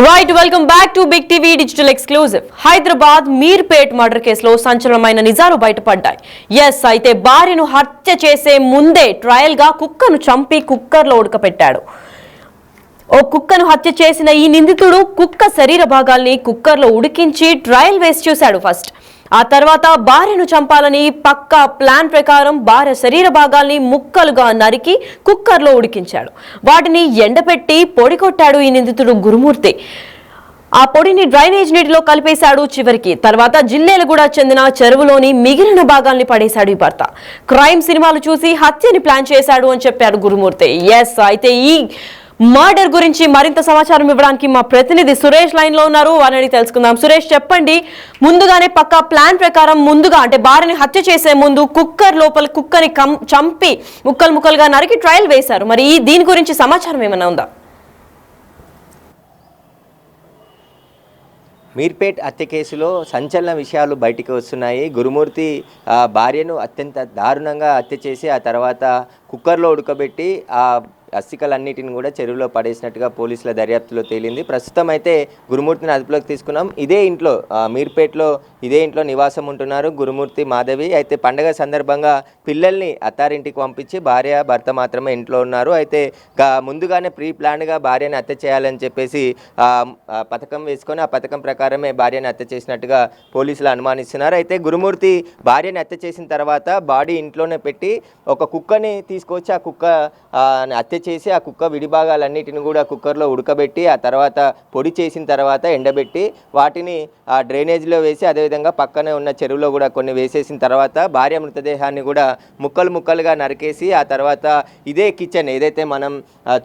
Right welcome back to big TV digital exclusive. Hyderabad Meerpet murder కేసులో సంచలనమైన నిజాలు బయటపడ్డాయి. అయితే భార్యను హత్య చేసే ముందే ట్రయల్ గా కుక్కను చంపి కుక్కర్లో ఉడకపెట్టాడు. ఓ కుక్కను హత్య చేసిన ఈ నిందితుడు కుక్క శరీర భాగాల్ని కుక్కర్లో ఉడికించి ట్రయల్ వేసి చూశాడు ఫస్ట్. ఆ తర్వాత భార్యను చంపాలని పక్కా ప్లాన్ ప్రకారం భార్య శరీర భాగాల్ని ముక్కలుగా నరికి కుక్కర్లో ఉడికించాడు. వాటిని ఎండపెట్టి పొడి కొట్టాడు ఈ నిందితుడు గురుమూర్తి. ఆ పొడిని డ్రైనేజ్ నీటిలో కలిపేశాడు. చివరికి తర్వాత జిల్లేలగూడ చెందిన చెరువులోని మిగిలిన భాగాల్ని పడేశాడు ఈ భర్త. క్రైమ్ సినిమాలు చూసి హత్యని ప్లాన్ చేశాడు అని చెప్పారు గురుమూర్తి. అయితే ఈ మర్డర్ గురించి మరింత సమాచారం ఇవ్వడానికి మా ప్రతినిధి సురేష్ లైన్ లో ఉన్నారు. వారిని తెలుసుకుందాం. సురేష్, చెప్పండి, ముందుగానే పక్కా ప్లాన్ ప్రకారం ముందుగా అంటే భార్యని హత్య చేసే ముందు కుక్కర్ లోపల కుక్కని చంపి ముక్కలు ముక్కలుగా నరికి ట్రయల్ వేశారు. మరి దీని గురించి సమాచారం ఏమైనా ఉందా? మీర్పేట్ హత్య కేసులో సంచలన విషయాలు బయటికి వస్తున్నాయి. గురుమూర్తి భార్యను అత్యంత దారుణంగా హత్య చేసి ఆ తర్వాత కుక్కర్లో ఉడకబెట్టి ఆ అస్థికలన్నిటిని కూడా చెరువులో పడేసినట్టుగా పోలీసుల దర్యాప్తులో తేలింది. ప్రస్తుతం అయితే గురుమూర్తిని అదుపులోకి తీసుకున్నాం. ఇదే ఇంట్లో మీర్పేట్లో ఇదే ఇంట్లో నివాసం ఉంటున్నారు గురుమూర్తి, మాధవి. అయితే పండగ సందర్భంగా పిల్లల్ని అత్తారింటికి పంపించి భార్య భర్త మాత్రమే ఇంట్లో ఉన్నారు. అయితే ముందుగానే ప్రీ ప్లాన్గా భార్యని హత్య చేయాలని చెప్పేసి పథకం వేసుకొని ఆ పథకం ప్రకారమే భార్యని హత్య చేసినట్టుగా పోలీసులు అనుమానిస్తున్నారు. అయితే గురుమూర్తి భార్యని హత్య చేసిన తర్వాత బాడీ ఇంట్లోనే పెట్టి ఒక కుక్కని తీసుకొచ్చి ఆ కుక్క హత్య చేసి ఆ కుక్క విడిభాగాలన్నిటిని కూడా కుక్కర్లో ఉడకబెట్టి ఆ తర్వాత పొడి చేసిన తర్వాత ఎండబెట్టి వాటిని ఆ డ్రైనేజ్లో వేసి అదేవిధంగా పక్కనే ఉన్న చెరువులో కూడా కొన్ని వేసేసిన తర్వాత భార్య మృతదేహాన్ని కూడా ముక్కలు ముక్కలుగా నరికేసి ఆ తర్వాత ఇదే కిచెన్ ఏదైతే మనం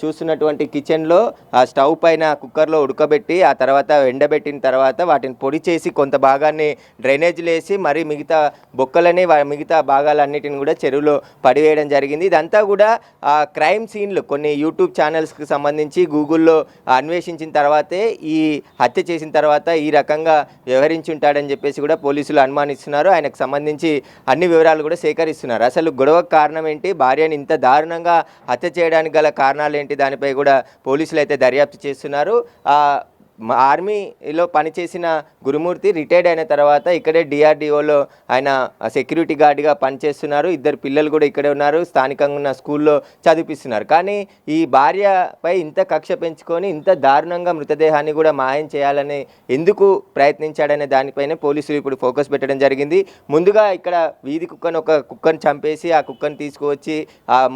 చూస్తున్నటువంటి కిచెన్లో ఆ స్టవ్ పైన కుక్కర్లో ఉడకబెట్టి ఆ తర్వాత ఎండబెట్టిన తర్వాత వాటిని పొడి చేసి కొంత భాగాన్ని డ్రైనేజ్లో వేసి మరి మిగతా బొక్కలని మిగతా భాగాలన్నిటిని కూడా చెరువులో పడివేయడం జరిగింది. ఇదంతా కూడా క్రైమ్ సీన్లు కొన్ని యూట్యూబ్ ఛానల్స్కి సంబంధించి గూగుల్లో అన్వేషించిన తర్వాతే ఈ హత్య చేసిన తర్వాత ఈ రకంగా వ్యవహరించి ఉంటాడని చెప్పేసి కూడా పోలీసులు అనుమానిస్తున్నారు. ఆయనకు సంబంధించి అన్ని వివరాలు కూడా సేకరిస్తున్నారు. అసలు గొడవకు కారణం ఏంటి, భార్యని ఇంత దారుణంగా హత్య చేయడానికి గల కారణాలు ఏంటి, దానిపై కూడా పోలీసులు అయితే దర్యాప్తు చేస్తున్నారు. ఆర్మీలో పనిచేసిన గురుమూర్తి రిటైర్డ్ అయిన తర్వాత ఇక్కడే డిఆర్డిఓలో ఆయన సెక్యూరిటీ గార్డ్గా పనిచేస్తున్నారు. ఇద్దరు పిల్లలు కూడా ఇక్కడే ఉన్నారు. స్థానికంగా ఉన్న స్కూల్లో చదివిస్తున్నారు. కానీ ఈ భార్యపై ఇంత కక్ష పెంచుకొని ఇంత దారుణంగా మృతదేహాన్ని కూడా మాయం చేయాలని ఎందుకు ప్రయత్నించాడనే దానిపైనే పోలీసులు ఇప్పుడు ఫోకస్ పెట్టడం జరిగింది. ముందుగా ఇక్కడ వీధి కుక్కను ఒక కుక్కను చంపేసి ఆ కుక్కను తీసుకువచ్చి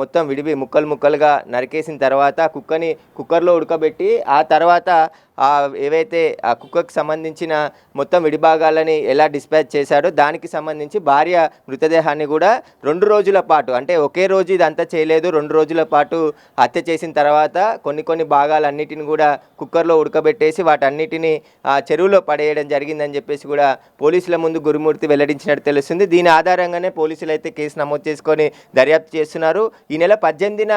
మొత్తం విడివి ముక్కలు ముక్కలుగా నరికేసిన తర్వాత ఆ కుక్కని కుక్కర్లో ఉడకబెట్టి ఆ తర్వాత ఏవైతే ఆ కుక్కకు సంబంధించిన మొత్తం విడిభాగాలని ఎలా డిస్పాచ్ చేశాడో దానికి సంబంధించి భార్య మృతదేహాన్ని కూడా 2 రోజుల పాటు, అంటే ఒకే రోజు ఇదంతా చేయలేదు, 2 రోజుల పాటు హత్య చేసిన తర్వాత కొన్ని భాగాలన్నిటిని కూడా కుక్కర్లో ఉడకబెట్టేసి వాటన్నిటిని చెరువులో పడేయడం జరిగిందని చెప్పేసి కూడా పోలీసుల ముందు గురుమూర్తి వెల్లడించినట్టు తెలుస్తుంది. దీని ఆధారంగానే పోలీసులు అయితే కేసు నమోదు చేసుకొని దర్యాప్తు చేస్తున్నారు. ఈ నెల 18న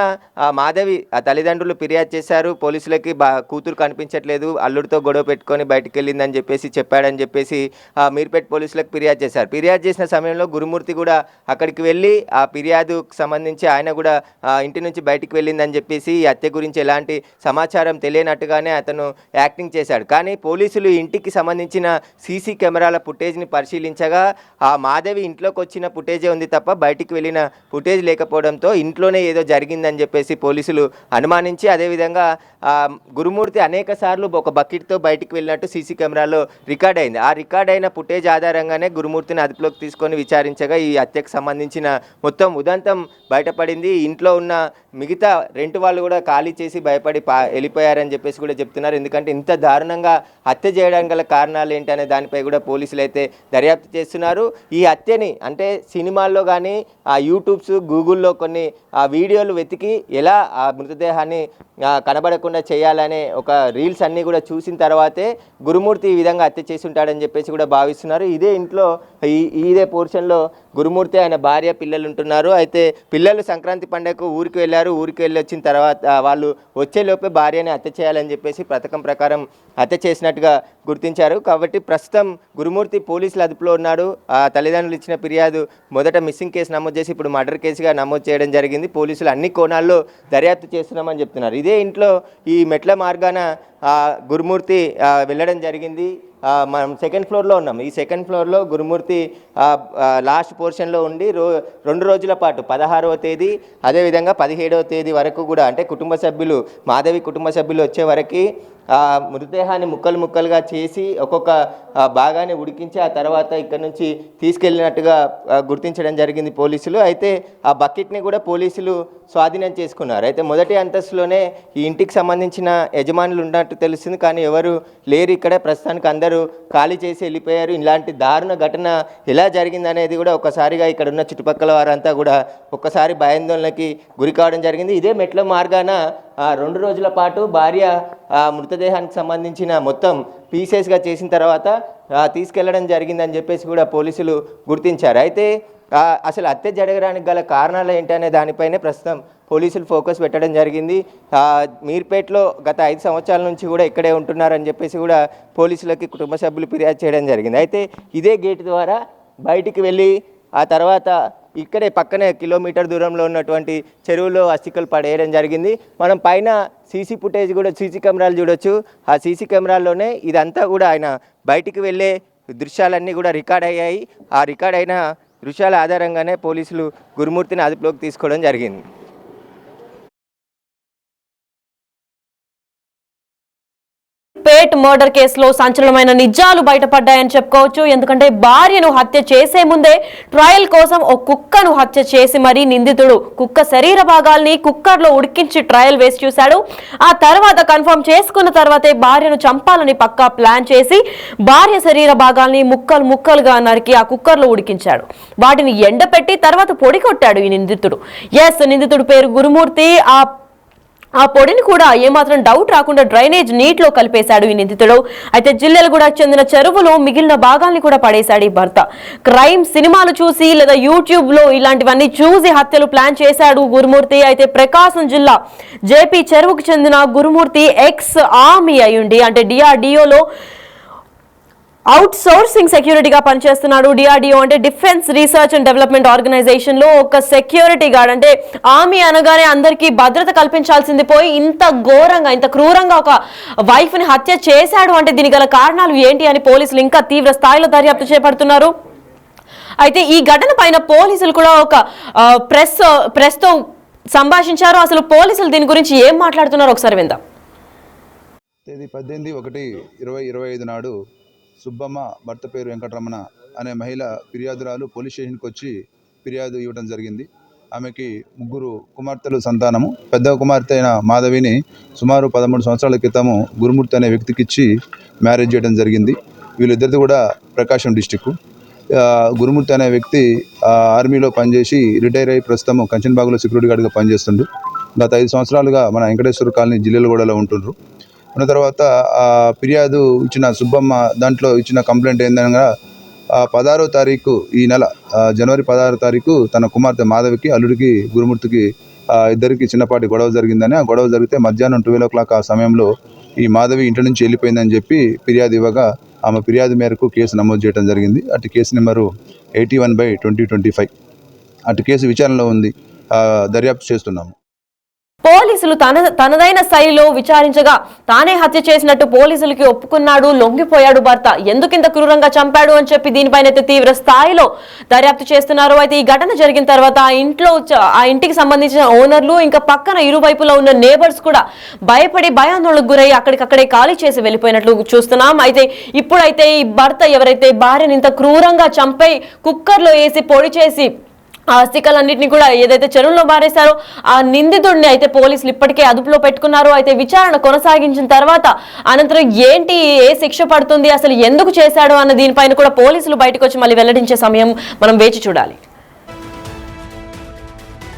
మాధవి తల్లిదండ్రులు ఫిర్యాదు చేశారు. పోలీసులకి కూతురు కనిపించట్లేదు, అల్లుడితో గొడవ పెట్టుకొని బయటికి వెళ్ళిందని చెప్పేసి చెప్పాడని చెప్పేసి మీర్పేట్ పోలీసులకు ఫిర్యాదు చేశారు. ఫిర్యాదు చేసిన సమయంలో గురుమూర్తి కూడా అక్కడికి వెళ్ళి ఆ ఫిర్యాదుకు సంబంధించి ఆయన కూడా ఇంటి నుంచి బయటికి వెళ్ళిందని చెప్పేసి ఈ హత్య గురించి ఎలాంటి సమాచారం తెలియనట్టుగానే అతను యాక్టింగ్ చేశాడు. కానీ పోలీసులు ఇంటికి సంబంధించిన సీసీ కెమెరాల ఫుటేజ్ని పరిశీలించగా ఆ మాధవి ఇంట్లోకి వచ్చిన ఫుటేజే ఉంది తప్ప బయటికి వెళ్ళిన ఫుటేజ్ లేకపోవడంతో ఇంట్లోనే ఏదో జరిగిందని చెప్పేసి పోలీసులు అనుమానించి అదేవిధంగా గురుమూర్తి అనేక సార్లు ఒక బకెట్తో బయటికి వెళ్ళినట్టు సీసీ కెమెరాలో రికార్డ్ అయింది. ఆ రికార్డ్ అయిన ఫుటేజ్ ఆధారంగానే గురుమూర్తిని అదుపులోకి తీసుకొని విచారించగా ఈ హత్యకు సంబంధించిన మొత్తం ఉదంతం బయటపడింది. ఇంట్లో ఉన్న మిగతా రెంట్ వాళ్ళు కూడా ఖాళీ చేసి భయపడి వెళ్ళిపోయారని చెప్పేసి కూడా చెప్తున్నారు. ఎందుకంటే ఇంత దారుణంగా హత్య చేయడానికి గల కారణాలు ఏంటనే దానిపై కూడా పోలీసులు అయితే దర్యాప్తు చేస్తున్నారు. ఈ హత్యని అంటే సినిమాల్లో కానీ ఆ యూట్యూబ్స్ గూగుల్లో కొన్ని వీడియోలు వెతికి ఎలా ఆ మృతదేహాన్ని కనబడకుండా చేయాలనే ఒక రీల్స్ అన్నీ కూడా చూసిన తర్వాతే గురుమూర్తి ఈ విధంగా హత్య చేసి ఉంటాడని చెప్పేసి కూడా భావిస్తున్నారు. ఇదే ఇంట్లో ఇదే పోర్షన్లో గురుమూర్తి ఆయన భార్య పిల్లలు ఉంటున్నారు. అయితే పిల్లలు సంక్రాంతి పండుగకు ఊరికి వెళ్ళారు. ఊరికి వెళ్ళి వచ్చిన తర్వాత వాళ్ళు వచ్చేలోపే భార్యని హత్య చేయాలని చెప్పేసి పథకం ప్రకారం హత్య చేసినట్టుగా గుర్తించారు. కాబట్టి ప్రస్తుతం గురుమూర్తి పోలీసుల అదుపులో ఉన్నాడు. ఆ తల్లిదండ్రులు ఇచ్చిన ఫిర్యాదు మొదట మిస్సింగ్ కేసు నమోదు చేసి ఇప్పుడు మర్డర్ కేసుగా నమోదు చేయడం జరిగింది. పోలీసులు అన్ని కోణాల్లో దర్యాప్తు చేస్తున్నామని చెప్తున్నారు. ఇదే ఇంట్లో ఈ మెట్ల మార్గాన గురుమూర్తి వెళ్ళడం జరిగింది. మనం సెకండ్ ఫ్లోర్లో ఉన్నాం. ఈ సెకండ్ ఫ్లోర్లో గురుమూర్తి లాస్ట్ పోర్షన్లో ఉండి 2 రోజుల పాటు 16వ తేదీ అదేవిధంగా 17వ తేదీ వరకు కూడా, అంటే కుటుంబ సభ్యులు, మాధవి కుటుంబ సభ్యులు వచ్చే వరకు మృతదేహాన్ని ముక్కలు ముక్కలుగా చేసి ఒక్కొక్క భాగాన్ని ఉడికించి ఆ తర్వాత ఇక్కడ నుంచి తీసుకెళ్ళినట్టుగా గుర్తించడం జరిగింది పోలీసులు. అయితే ఆ బకెట్ని కూడా పోలీసులు స్వాధీనం చేసుకున్నారు. అయితే మొదటి అంతస్తులోనే ఈ ఇంటికి సంబంధించిన యజమానులు ఉన్నట్టు తెలుస్తుంది, కానీ ఎవరు లేరు ఇక్కడ. ప్రస్తుతానికి అందరూ ఖాళీ చేసి వెళ్ళిపోయారు. ఇలాంటి దారుణ ఘటన ఎలా జరిగింది అనేది కూడా ఒకసారిగా ఇక్కడ ఉన్న చుట్టుపక్కల వారంతా కూడా ఒక్కసారి భయాందోళనకి గురి కావడం జరిగింది. ఇదే మెట్ల మార్గాన 2 రోజుల పాటు భార్య మృతదేహానికి సంబంధించిన మొత్తం పీసెస్గా చేసిన తర్వాత తీసుకెళ్లడం జరిగిందని చెప్పేసి కూడా పోలీసులు గుర్తించారు. అయితే అసలు హత్య జరగడానికి గల కారణాలు ఏంటనే దానిపైనే ప్రస్తుతం పోలీసులు ఫోకస్ పెట్టడం జరిగింది. మీర్పేట్లో గత 5 సంవత్సరాల నుంచి కూడా ఇక్కడే ఉంటున్నారని చెప్పేసి కూడా పోలీసులకి కుటుంబ సభ్యులు ఫిర్యాదు చేయడం జరిగింది. అయితే ఇదే గేట్ ద్వారా బయటికి వెళ్ళి ఆ తర్వాత ఇక్కడే పక్కనే కిలోమీటర్ దూరంలో ఉన్నటువంటి చెరువులో అస్థికలు పడేయడం జరిగింది. మనం పైన సీసీ ఫుటేజ్ కూడా, సీసీ కెమెరాలు చూడొచ్చు. ఆ సీసీ కెమెరాల్లోనే ఇదంతా కూడా ఆయన బయటికి వెళ్ళే దృశ్యాలన్నీ కూడా రికార్డ్ అయ్యాయి. ఆ రికార్డ్ అయిన దృశ్యాల ఆధారంగానే పోలీసులు గురుమూర్తిని అదుపులోకి తీసుకోవడం జరిగింది. పేట్ మర్డర్ కేసులో సంచలనమైన నిజాలు బయటపడ్డాయని చెప్పుకోవచ్చు. ఎందుకంటే భార్యను హత్య చేసే ముందే ట్రయల్ కోసం ఓ కుక్కను హత్య చేసి మరీ నిందితుడు కుక్క శరీర భాగాల్ని కుక్కర్లో ఉడికించి ట్రయల్ వేసి చూశాడు. ఆ తర్వాత కన్ఫర్మ్ చేసుకున్న తర్వాతే భార్యను చంపాలని పక్కా ప్లాన్ చేసి భార్య శరీర భాగాల్ని ముక్కలు ముక్కలుగా నరికి ఆ కుక్కర్లో ఉడికించాడు. వాటిని ఎండపెట్టి తర్వాత పొడి కొట్టాడు ఈ నిందితుడు. నిందితుడు పేరు గురుమూర్తి. ఆ పొడిని కూడా ఏమాత్రం డౌట్ రాకుండా డ్రైనేజ్ నీటిలో కలిపేశాడు ఈ నిందితుడు. అయితే జిల్లెలగూడకు చెందిన చెరువులో మిగిలిన భాగాల్ని కూడా పడేశాడు ఈ భర్త. క్రైమ్ సినిమాలు చూసి లేదా యూట్యూబ్ లో ఇలాంటివన్నీ చూసి హత్యలు ప్లాన్ చేశాడు గురుమూర్తి. అయితే ప్రకాశం జిల్లా జేపీ చెరువుకు చెందిన గురుమూర్తి ఎక్స్ ఆర్మీ అయ్యుండి, అంటే డిఆర్డిఓలో అవుట్ సోర్సింగ్ సెక్యూరిటీగా పనిచేస్తున్నాడు. డిఆర్డిఓ అంటే defence research and development organisation లో ఒక సెక్యూరిటీ గార్డ్. అంటే ఆర్మీ అనగానే అందరికీ భద్రత కల్పించాల్సింది పోయి ఇంత ఘోరంగా, ఇంత క్రూరంగా ఒక వైఫ్ ని హత్య చేశాడు అంటే దీనికి గల కారణాలు ఏంటి అని పోలీసులు ఇంకా తీవ్ర స్థాయిలో దర్యాప్తు చేపడుతున్నారు. అయితే ఈ ఘటన పైన పోలీసులు కూడా ఒక ప్రెస్ తో సంభాషించారు. అసలు పోలీసులు దీని గురించి ఏం మాట్లాడుతున్నారో ఒకసారి విందాం. తేదీ 18/1/2025 నాడు సుబ్బమ్మ భర్త పేరు వెంకటరమణ అనే మహిళ ఫిర్యాదురాలు పోలీస్ స్టేషన్కి వచ్చి ఫిర్యాదు ఇవ్వడం జరిగింది. ఆమెకి 3 కుమార్తెలు సంతానము. పెద్ద కుమార్తె అయిన మాధవిని సుమారు 13 సంవత్సరాల క్రితము గురుమూర్తి అనే వ్యక్తికి ఇచ్చి మ్యారేజ్ చేయడం జరిగింది. వీళ్ళిద్దరిది కూడా ప్రకాశం డిస్టిక్. గురుమూర్తి అనే వ్యక్తి ఆర్మీలో పనిచేసి రిటైర్ అయ్యి ప్రస్తుతం కంచన్బాగులో సెక్యూరిటీ గార్డ్గా పనిచేస్తుండు. గత 5 సంవత్సరాలుగా మన వెంకటేశ్వర కాలనీ జిల్లెలగూడలో ఉంటుండ్రు. ఉన్న తర్వాత ఫిర్యాదు ఇచ్చిన సుబ్బమ్మ దాంట్లో ఇచ్చిన కంప్లైంట్ ఏందనగా 16వ తారీఖు ఈ నెల జనవరి 16వ తారీఖు తన కుమార్తె మాధవికి, అల్లుడికి గురుమూర్తికి ఇద్దరికి చిన్నపాటి గొడవ జరిగిందని, ఆ గొడవ జరిగితే మధ్యాహ్నం 12 o'clock ఆ సమయంలో ఈ మాధవి ఇంటి నుంచి వెళ్ళిపోయిందని చెప్పి ఫిర్యాదు ఇవ్వగా ఆమె ఫిర్యాదు మేరకు కేసు నమోదు చేయడం జరిగింది. అటు కేసు నెంబరు 81/2025. అటు కేసు విచారణలో ఉంది, దర్యాప్తు చేస్తున్నాము. పోలీసులు తనదైన శైలిలో విచారించగా తానే హత్య చేసినట్టు పోలీసులకి ఒప్పుకున్నాడు. లొంగిపోయాడు భర్త. ఎందుకింత క్రూరంగా చంపాడు అని చెప్పి దీనిపైన తీవ్ర స్థాయిలో దర్యాప్తు చేస్తున్నారు. అయితే ఈ ఘటన జరిగిన తర్వాత ఆ ఇంటికి సంబంధించిన ఓనర్లు ఇంకా పక్కన ఇరువైపులో ఉన్న నేబర్స్ కూడా భయపడి భయాందోళనకు గురై అక్కడికక్కడే ఖాళీ చేసి వెళ్ళిపోయినట్లు చూస్తున్నాం. అయితే ఇప్పుడైతే ఈ భర్త ఎవరైతే భార్యని ఇంత క్రూరంగా చంపై కుక్కర్లో వేసి పొడి చేసి ఆ అస్థికలన్నింటినీ కూడా ఏదైతే చెరువులో బారేశారో ఆ నిందితుడిని అయితే పోలీసులు ఇప్పటికే అదుపులో పెట్టుకున్నారు. అయితే విచారణ కొనసాగించిన తర్వాత అనంతరం ఏంటి, ఏ శిక్ష పడుతుంది, అసలు ఎందుకు చేశాడు అన్న దీనిపైన కూడా పోలీసులు బయటకు వచ్చి మళ్ళీ వెల్లడించే సమయం మనం వేచి చూడాలి.